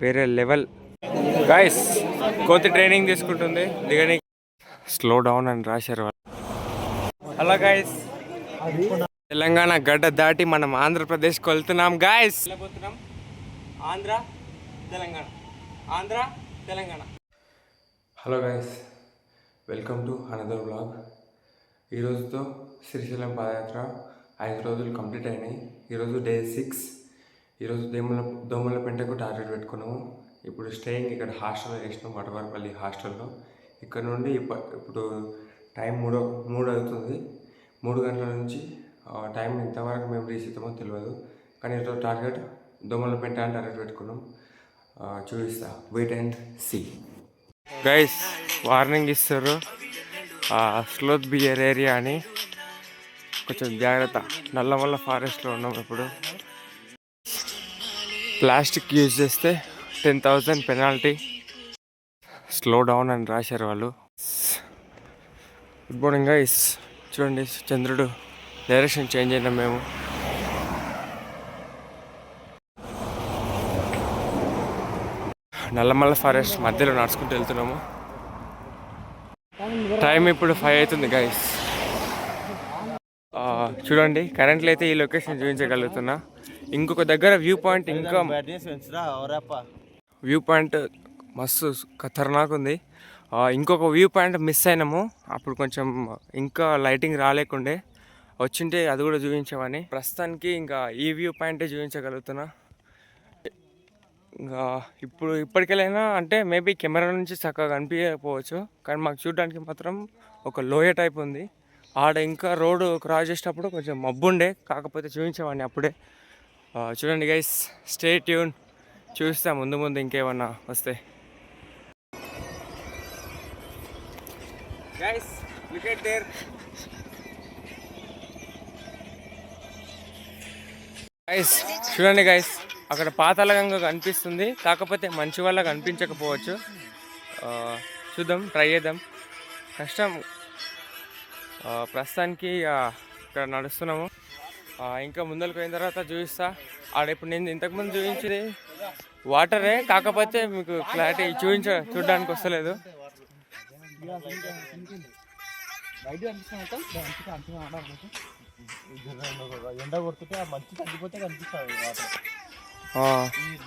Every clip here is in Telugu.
వేరే లెవెల్ గైస్. కోతి ట్రైనింగ్ తీసుకుంటుంది దిగని. స్లో డౌన్ అని రాశారు వాళ్ళు. హలో గైస్, తెలంగాణ గడ్డ దాటి మనం ఆంధ్రప్రదేశ్కి వెళ్తున్నాం guys. Andhra Telangana, Andhra Telangana. Hello guys, welcome to another blog. ఈరోజుతో శ్రీశైలం పాదయాత్ర 5 రోజులు కంప్లీట్ అయినాయి. ఈరోజు డే 6. ఈరోజు దోమలపెంటకు టార్గెట్ పెట్టుకున్నాము. ఇప్పుడు స్టేయింగ్ ఇక్కడ హాస్టల్లో చేసినాం, వటవరపల్లి హాస్టల్లో. ఇక్కడ నుండి ఇప్పుడు టైం 3 అవుతుంది. 3 గంటల నుంచి టైం ఎంతవరకు మేము రీచ్ అవుతామో తెలియదు. కానీ ఈరోజు టార్గెట్ దోమలపెంట అని టార్గెట్ పెట్టుకున్నాం. చూపిస్తా, wait and see. Guys warning ఇస్తారు, స్లోత్ బియర్ ఏరియా అని, కొంచెం జాగ్రత్త. నల్లమల్ల ఫారెస్ట్లో ఉన్నాం ఇప్పుడు. ప్లాస్టిక్ యూజ్ చేస్తే 10,000 పెనాల్టీ. స్లో డౌన్ అని రాశారు వాళ్ళు. Good morning guys. చూడండి, చంద్రుడు డైరెక్షన్ చేంజ్ అయినాం మేము. నల్లమల్ల ఫారెస్ట్ మధ్యలో నడుచుకుంటూ వెళ్తున్నాము. టైం ఇప్పుడు 5 అవుతుంది గైస్. చూడండి, కరెంట్లో అయితే ఈ లొకేషన్ చూపించగలుగుతున్నా. ఇంకొక దగ్గర వ్యూ పాయింట్, ఇంకా వ్యూ పాయింట్ మస్తు ఖతర్నాక్ ఉంది. ఇంకొక వ్యూ పాయింట్ మిస్ అయినాము. అప్పుడు కొంచెం ఇంకా లైటింగ్ రాలేకుండే, వచ్చింటే అది కూడా చూపించామని. ప్రస్తుతానికి ఇంకా ఈ వ్యూ పాయింటే చూపించగలుగుతున్నా. ఇంకా ఇప్పటికెళ్ళైనా అంటే మేబీ కెమెరా నుంచి చక్కగా కనిపించకపోవచ్చు, కానీ మాకు చూడడానికి మాత్రం ఒక లోయ టైప్ ఉంది. ఆడ ఇంకా రోడ్డు క్రాస్ చేసేటప్పుడు కొంచెం మబ్బు ఉండే, కాకపోతే చూపించామని అప్పుడే. చూడండి గైస్, స్టే ట్యూన్. చూస్తా ముందు ముందు ఇంకేమన్నా వస్తే. Guys look at there. Guys చూడండి గైస్, అక్కడ పాతాళగంగ కనిపిస్తుంది, కాకపోతే మంచి వల్ల కనిపించకపోవచ్చు. చూద్దాం, ట్రై చేద్దాం. కష్టం. ప్రస్తుతానికి ఇక్కడ నడుస్తున్నాము. ఇంకా ముందరికి పోయిన తర్వాత చూపిస్తా. ఆడ ఇప్పుడు నేను ఇంతకుముందు చూపించింది వాటరే, కాకపోతే మీకు క్లారిటీ చూడడానికి వస్తలేదు.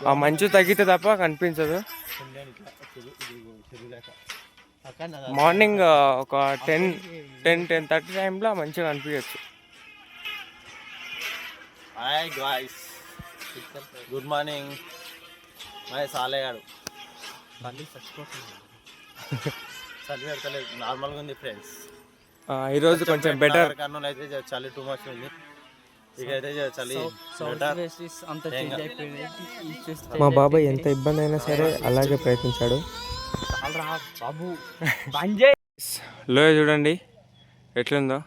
ఆ మంచు తగ్గితే తప్ప కనిపించదు. మార్నింగ్ ఒక 10-10:30 టైంలో మంచిగా కనిపించచ్చు. Hi guys, good morning. My సాలేగాడు చలి పెడతలేదు, నార్మల్గా ఉంది ఫ్రెండ్స్. ఈరోజు కొంచెం బెటర్. కర్నూలు అయితే చలి టూ మచ్ ఉంది. ఇకైతే చలి. మా బాబాయ్ ఎంత ఇబ్బంది అయినా సరే అలాగే ప్రయత్నించాడు. లోయ చూడండి ఎట్లుందో.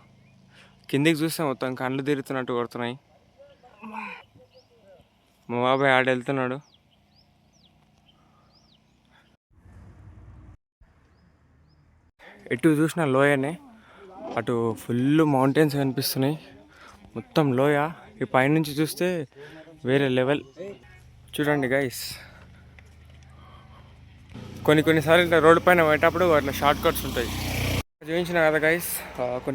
కిందికి చూస్తే మొత్తం కళ్ళు తిరుగుతున్నట్టు కొడుతున్నాయి. మా బాబాయ్ ఆడ వెళ్తున్నాడు. ఎటు చూసినా లోయనే. అటు ఫుల్ మౌంటైన్స్ కనిపిస్తున్నాయి, మొత్తం లోయ. ఈ పైనుంచి చూస్తే వేరే లెవెల్. చూడండి గైస్, కొన్నిసార్లు ఇట్లా రోడ్డు పైన పోయేటప్పుడు అట్లా షార్ట్ కట్స్ ఉంటాయి. చూపించిన కదా గైస్,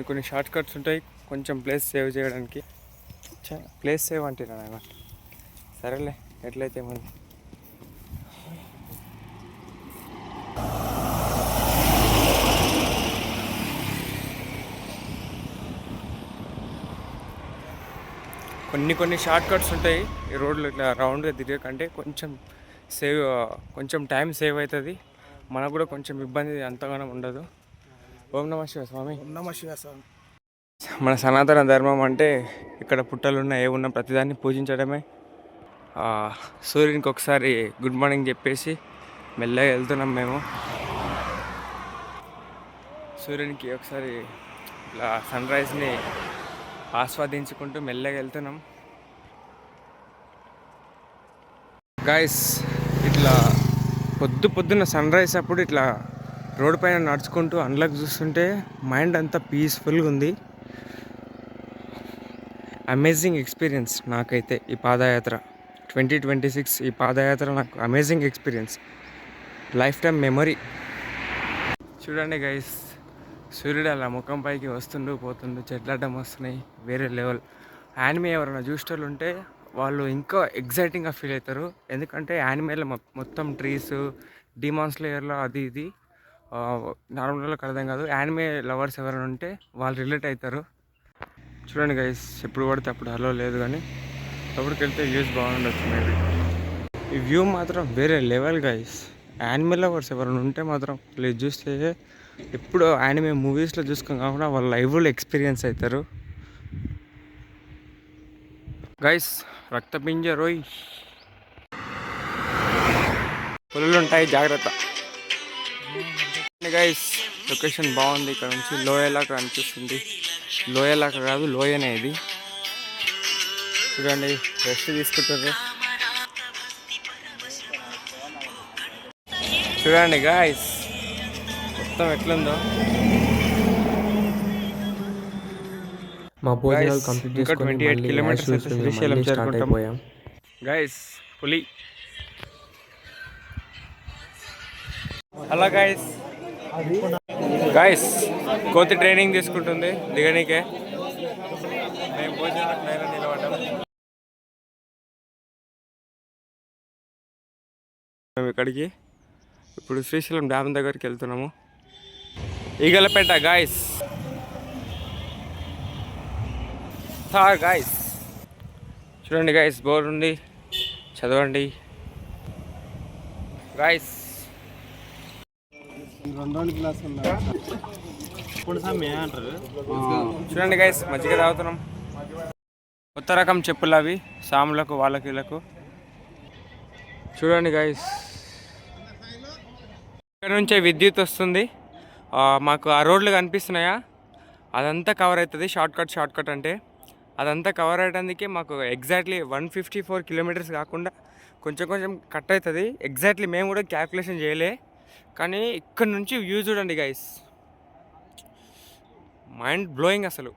కొన్ని షార్ట్ కట్స్ ఉంటాయి కొంచెం ప్లేస్ సేవ్ చేయడానికి. ప్లేస్ సేవ్ అంటే నాయన, సరేలే ఎట్లయితే మనం. కొన్ని షార్ట్ కట్స్ ఉంటాయి ఈ రోడ్లు. ఇట్లా రౌండ్గా తిరగకంటే కొంచెం టైం సేవ్ అవుతుంది. మనకు కూడా కొంచెం ఇబ్బంది అంతగానో ఉండదు. ఓం నమః శివాయ స్వామి. ఓం నమః శివాయ స్వామి. మన సనాతన ధర్మం అంటే ఇక్కడ పుట్టలున్నా ఏమున్నా ప్రతిదాన్ని పూజించడమే. సూర్యునికి ఒకసారి గుడ్ మార్నింగ్ చెప్పేసి మెల్లగా వెళ్తున్నాం మేము. సూర్యునికి ఒకసారి ఇట్లా సన్ రైజ్ని ఆస్వాదించుకుంటూ మెల్లగా వెళ్తున్నాం. గాయస్, ఇట్లా పొద్దున్న సన్ రైజ్ అప్పుడు ఇట్లా రోడ్డు పైన నడుచుకుంటూ అందులోకి చూస్తుంటే మైండ్ అంతా పీస్ఫుల్గా ఉంది. అమేజింగ్ ఎక్స్పీరియన్స్ నాకైతే ఈ పాదయాత్ర. 2026 ఈ పాదయాత్ర నాకు amazing experience, life time memory. చూడండి గైస్, సూర్యుడు అలా ముఖం పైకి వస్తుండు పోతుండు, చెట్లడ్డం వస్తున్నాయి, వేరే లెవెల్. యానిమే ఎవరైనా చూసేటోళ్ళు ఉంటే వాళ్ళు ఇంకా ఎగ్జైటింగ్గా ఫీల్ అవుతారు. ఎందుకంటే యానిమేలో మొత్తం ట్రీస్, డిమాన్స్ లేయర్లో అది ఇది నార్మల్గా అర్థం కాదు. యానిమే లవర్స్ ఎవరైనా ఉంటే వాళ్ళు రిలేట్ అవుతారు. చూడండి గైస్, ఎప్పుడు పడితే అప్పుడు హలో లేదు, కానీ అప్పటికి వెళ్తే వ్యూస్ బాగుండొచ్చు మేబీ. ఈ వ్యూ మాత్రం వేరే లెవెల్ గైస్. యానిమే లవర్స్ ఎవరైనా ఉంటే మాత్రం ప్లీజ్ చూస్తే, ఎప్పుడు యానిమే మూవీస్లో చూసుకొని కాకుండా వాళ్ళు లైవ్లో ఎక్స్పీరియన్స్ అవుతారు గైస్. రక్తపింజ రోయ్, పులులు ఉంటాయి, జాగ్రత్త గైస్. లొకేషన్ బాగుంది, ఇక్కడ నుంచి లోయలాగా అనిపిస్తుంది. లోయలాగా కాదు, లోయనే ఇది. చూడండి, రెస్ట్ తీసుకుంటారు. చూడండి గైస్, మొత్తం ఎట్లుందో. మా భోజనాలు కంప్లీట్ ఇంకా చేసుకొని 28 కిలోమీటర్స్ అయితే శ్రీశైలం చేరుకుంటాం గైస్. పులి హలో గైస్. గైస్, కోతి ట్రైనింగ్ తీసుకుంటుంది దిగనీకే. మేము భోజనాలకు లైన్లో నిలబడ్డాం. మేము ఇక్కడికి ఇప్పుడు శ్రీశైలం డ్యామ్ దగ్గరికి వెళ్తున్నాము. ఈగలపేట గాయస్. గాయస్ చూడండి గాయస్, బోర్ ఉంది, చదవండి గాయస్. చూడండి గాయస్, మజ్జిగ తాగుతున్నాం. కొత్త రకం చెప్పులు అవి, సాములకు వాళ్ళకి వీళ్ళకు. చూడండి గాయస్, ఇక్కడ నుంచే విద్యుత్ వస్తుంది. మాకు ఆ రోడ్లు కనిపిస్తున్నాయా, అదంతా కవర్ అవుతుంది. షార్ట్ కట్ అంటే అదంతా కవర్ అయ్యేందుకే మాకు ఎగ్జాక్ట్లీ 154 కిలోమీటర్స్ కాకుండా కొంచెం కట్ అవుతుంది. ఎగ్జాక్ట్లీ మేము కూడా క్యాల్కులేషన్ చేయలే, కానీ ఇక్కడ నుంచి వ్యూ చూడండి గైస్, మైండ్ బ్లోయింగ్ అసలు.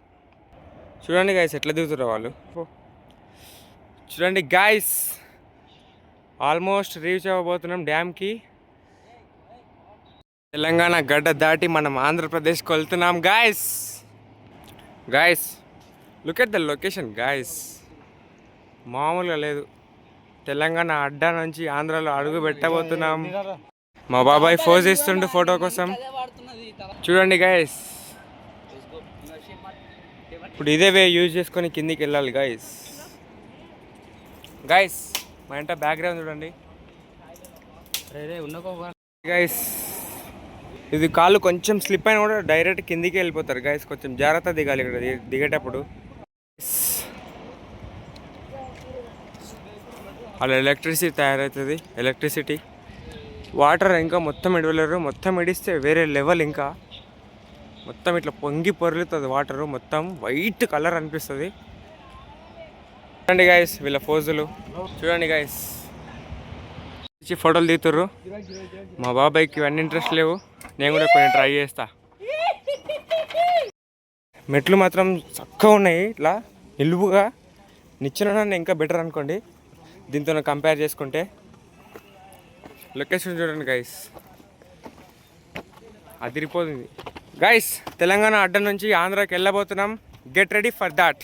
చూడండి గైస్, ఎట్లా దిగుతారో వాళ్ళు. చూడండి గైస్, ఆల్మోస్ట్ రీచ్ అవ్వబోతున్నాం డ్యామ్కి. తెలంగాణ గడ్డ దాటి మనం ఆంధ్రప్రదేశ్కి వెళ్తున్నాం guys. Look at the location guys, మామూలుగా లేదు. తెలంగాణ అడ్డా నుంచి ఆంధ్రాలో అడుగు పెట్టబోతున్నాం. మా బాబాయ్ ఫోజ్ ఇస్తుండు ఫోటో కోసం. చూడండి గాయస్, ఇప్పుడు ఇదే వే యూజ్ చేసుకొని కిందికి వెళ్ళాలి గాయస్. మా ఇంట బ్యాక్గ్రౌండ్ చూడండి గైస్. ఇది కాళ్ళు కొంచెం స్లిప్ అయినా కూడా డైరెక్ట్ కిందికి వెళ్ళిపోతారు గైస్. కొంచెం జాగ్రత్త దిగాలి ఇక్కడ దిగేటప్పుడు. అలా ఎలక్ట్రిసిటీ తయారవుతుంది. ఎలక్ట్రిసిటీ, వాటర్ ఇంకా మొత్తం ఇడవలేరు. మొత్తం ఇడిస్తే వేరే లెవెల్. ఇంకా మొత్తం ఇట్లా పొంగి పొరులుతుంది వాటరు, మొత్తం వైట్ కలర్ అనిపిస్తుంది. చూడండి గైస్ వీళ్ళ ఫోజులు. చూడండి గైస్, ఫోటోలు దిగుతారు. మా బాబాయ్కి ఇవన్నీ ఇంట్రెస్ట్ లేవు, నేను కూడా కొన్ని ట్రై చేస్తా. మెట్లు మాత్రం చక్కగా ఉన్నాయి, ఇట్లా నిలువుగా. నిచ్చెన ఇంకా బెటర్ అనుకోండి దీంతో కంపేర్ చేసుకుంటే. లొకేషన్ చూడండి గైస్, అదిరిపోతుంది గైస్. తెలంగాణ అడ్డ నుంచి ఆంధ్రాకి వెళ్ళబోతున్నాం. Get ready for that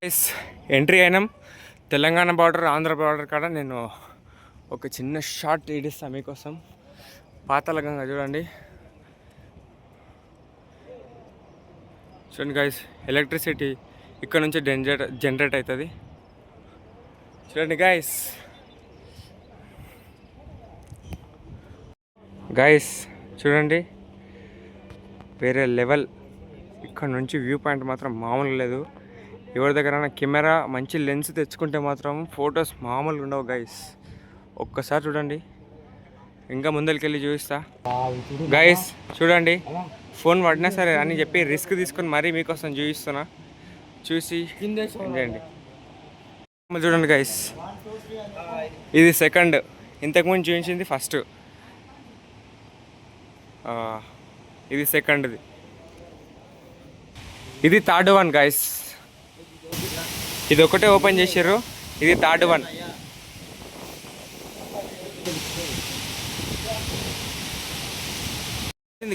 guys. Entry అయినాం తెలంగాణ బార్డర్, ఆంధ్ర బార్డర్ కాడ. నేను ఒక చిన్న షార్ట్ ఇడిస్తాను మీకోసం. పాతాళగంగ చూడండి. చూడండి గైస్, ఎలక్ట్రిసిటీ ఇక్కడ నుంచి జనరేట్ అవుతుంది. చూడండి గైస్ చూడండి, వేరే లెవెల్. ఇక్కడ నుంచి వ్యూ పాయింట్ మాత్రం మామూలు లేదు. ఎవరి దగ్గర కెమెరా మంచి లెన్స్ తెచ్చుకుంటే మాత్రం ఫొటోస్ మామూలుగా ఉండవు గైస్. ఒక్కసారి చూడండి, ఇంకా ముందరికెళ్ళి చూపిస్తా గైస్. చూడండి, ఫోన్ పడినా సరే అని చెప్పి రిస్క్ తీసుకొని మరీ మీకోసం చూపిస్తున్నా. చూసి చేయండి. చూడండి గైస్, ఇది సెకండ్. ఇంతకుముందు చూపించింది ఫస్ట్, ఇది సెకండ్ది. ఇది థర్డ్ వన్ గైస్. ఇది ఒకటే ఓపెన్ చేసారు, ఇది థర్డ్ వన్.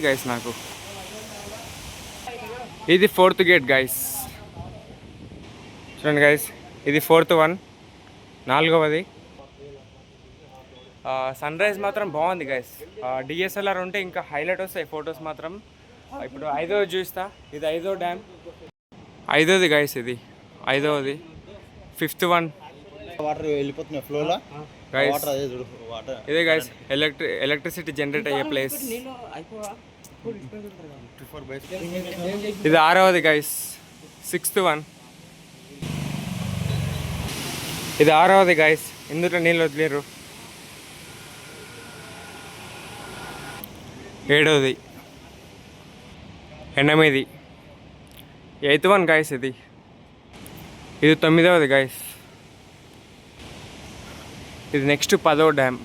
గైస్ నాకు ఇది 4th గేట్ గైస్. చూడండి గైస్, ఇది 4th వన్, 4వది. సన్ రైజ్ మాత్రం బాగుంది గైస్. డిఎస్ఎల్ఆర్ ఉంటే ఇంకా హైలైట్ వస్తాయి ఫొటోస్ మాత్రం. ఇప్పుడు 5వది చూస్తా. ఇది 5వ డ్యామ్, 5వది గైస్. ఇది 5వది. 5th వన్ వాటర్ వెళ్ళిపోతున్నాయి ఫ్లోలో గైస్. వాటర్ అదే చూడు వాటర్ ఇదే గైస్ ఎలక్ట్రిసిటీ జనరేట్ అయ్యే ప్లేస్. ఇది 6వది గైస్. 6th one. ఇది 6వది గైస్. ఇందులో నీళ్ళు వదిలేరు. 7వది. 8. 8th one guy's. ఇది 9వది గైస్. ఇది నెక్స్ట్ 10వ డ్యామ్.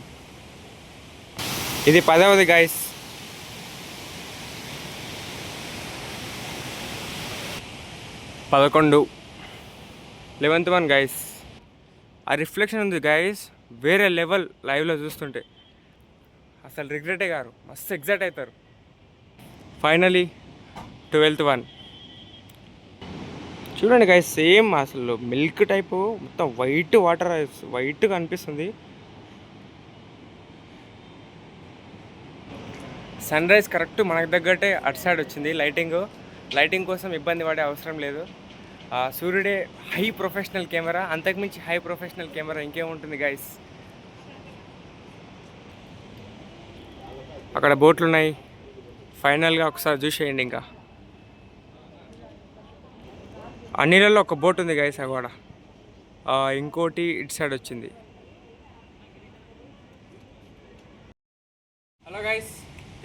ఇది 10వది గైస్. 11. 11th one guy's. ఆ రిఫ్లెక్షన్ ఉంది గైస్, వేరే లెవెల్. లైవ్లో చూస్తుంటే అసలు రిగ్రెటే గారు, మస్తు ఎగ్జైట్ అవుతారు. Finally 12th one. చూడండి గైస్, సేమ్ అసలు మిల్క్ టైపు, మొత్తం వైట్ వాటర్, వైట్గా అనిపిస్తుంది. సన్ రైజ్ కరెక్ట్ మనకు తగ్గట్టే అటు సైడ్ వచ్చింది. లైటింగ్ కోసం ఇబ్బంది పడే అవసరం లేదు. సూర్యుడే హై ప్రొఫెషనల్ కెమెరా, అంతకుమించి హై ప్రొఫెషనల్ కెమెరా ఇంకేముంటుంది గైస్. అక్కడ బోట్లు ఉన్నాయి. ఫైనల్గా ఒకసారి చూసేయండి. ఇంకా ఆ నీళ్ళల్లో ఒక బోట్ ఉంది గైస్ అక్కడ. ఇంకోటి ఇటు సైడ్ వచ్చింది. హలో గైస్,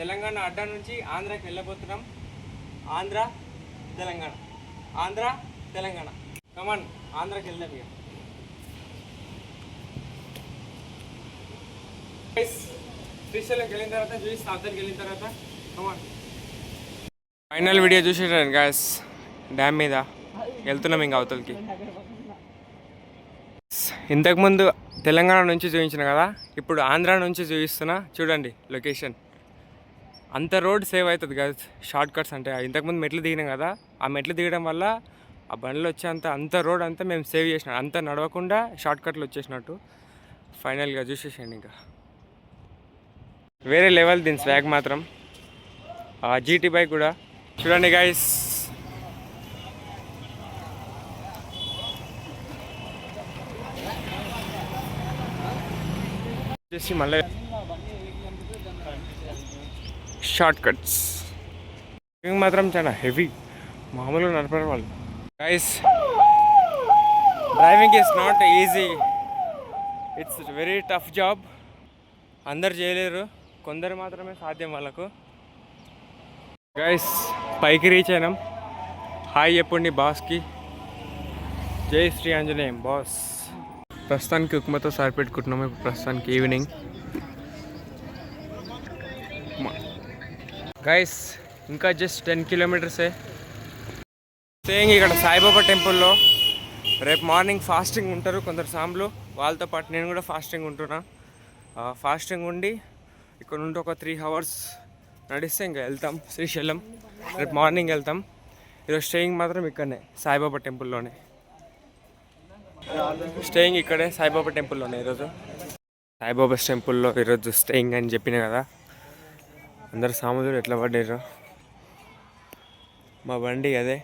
తెలంగాణ అడ్డా నుంచి ఆంధ్రాకి వెళ్ళబోతున్నాం. ఆంధ్ర తెలంగాణ కమాన్, ఆంధ్రాకి వెళ్దాం ఇక. శ్రీశైలంకి వెళ్ళిన తర్వాత చూపిస్తా, అవతలకి వెళ్ళిన తర్వాత కమాన్. ఫైనల్ వీడియో చూసేటాను గైస్. డ్యామ్ మీద వెళ్తున్నాం ఇంకా అవతలకి. ఇంతకుముందు తెలంగాణ నుంచి చూపించిన కదా, ఇప్పుడు ఆంధ్ర నుంచి చూపిస్తున్నా. చూడండి లొకేషన్. అంత రోడ్ సేవ్ అవుతుంది కదా, షార్ట్ కట్స్. అంటే ఇంతకుముందు మెట్లు దిగినాం కదా, ఆ మెట్లు దిగడం వల్ల ఆ బండ్లు వచ్చే అంత రోడ్ అంతా మేము సేవ్ చేసినాం. అంత నడవకుండా షార్ట్ కట్లు వచ్చేసినట్టు. ఫైనల్గా చూసేసాను. ఇంకా వేరే లెవెల్ దీని స్వాగ్ మాత్రం. జీటీ బైక్ కూడా చూడండి గైస్. వచ్చేసి మళ్ళీ షార్ట్ కట్స్ మాత్రం చాలా హెవీ, మామూలుగా నడపడం వాళ్ళు. Guys, driving is not easy, it's very tough job. అందరు చేయలేరు, కొందరు మాత్రమే సాధ్యం వాళ్ళకు. గైస్, పైకి రీచ్ అయినాం. హాయ్ చెప్పండి బాస్కి. జై శ్రీ ఆంజనేయం బాస్. ప్రస్తుతానికి ఉప్మాతో సరిపెట్టుకుంటున్నాము. ఇప్పుడు ప్రస్తుతానికి ఈవినింగ్. గైస్, ఇంకా జస్ట్ 10 కిలోమీటర్సే. స్టేయింగ్ ఇక్కడ సాయిబాబా టెంపుల్లో. రేపు మార్నింగ్ ఫాస్టింగ్ ఉంటారు కొందరు సాంబులు, వాళ్ళతో పాటు నేను కూడా ఫాస్టింగ్ ఉంటున్నా. ఫాస్టింగ్ ఉండి ఇక్కడ నుండి ఒక 3 hours నడిస్తే ఇంకా వెళ్తాం శ్రీశైలం. రేపు మార్నింగ్ వెళ్తాం. ఈరోజు స్టేయింగ్ మాత్రం ఇక్కడనే సాయిబాబా టెంపుల్లోనే. స్టేయింగ్ ఇక్కడే సాయిబాబా టెంపుల్లోనే ఈరోజు. సాయిబాబా టెంపుల్లో ఈరోజు స్టేయింగ్ అని చెప్పిన కదా. అందరు సాములు ఎట్లా పడ్డారు. మా బండి అదే,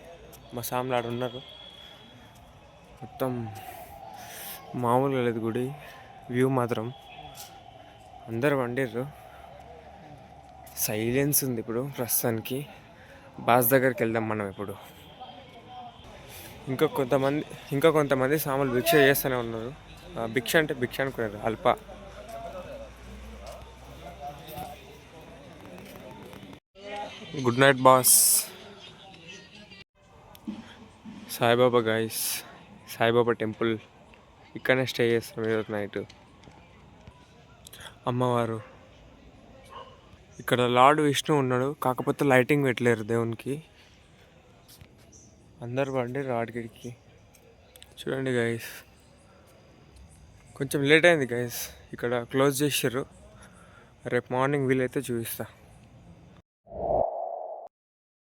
మా సాములు ఆడ ఉన్నారు. మొత్తం మామూలుగా లేదు గుడి, వ్యూ మాత్రం. అందరు వండిర్రు. సైలెన్స్ ఉంది ఇప్పుడు ప్రస్తుతానికి. బాస్ దగ్గరికి వెళ్దాం మనం ఇప్పుడు. ఇంకా కొంతమంది సాములు భిక్ష చేస్తూనే ఉన్నారు. భిక్ష అంటే భిక్ష అనుకున్నారు, అల్ప. Good night boss. Saibaba guys, Saibaba temple ఇక్కడనే స్టే చేస్తాం ఈరోజు నైట్. అమ్మవారు ఇక్కడ లార్డ్ విష్ణు ఉన్నాడు, కాకపోతే లైటింగ్ పెట్టలేరు దేవునికి. అందరు బండి రాడ్గిడికి. చూడండి గైస్, కొంచెం లేట్ అయింది గైస్ ఇక్కడ క్లోజ్ చేసారు. రేపు మార్నింగ్ వీలైతే చూపిస్తా.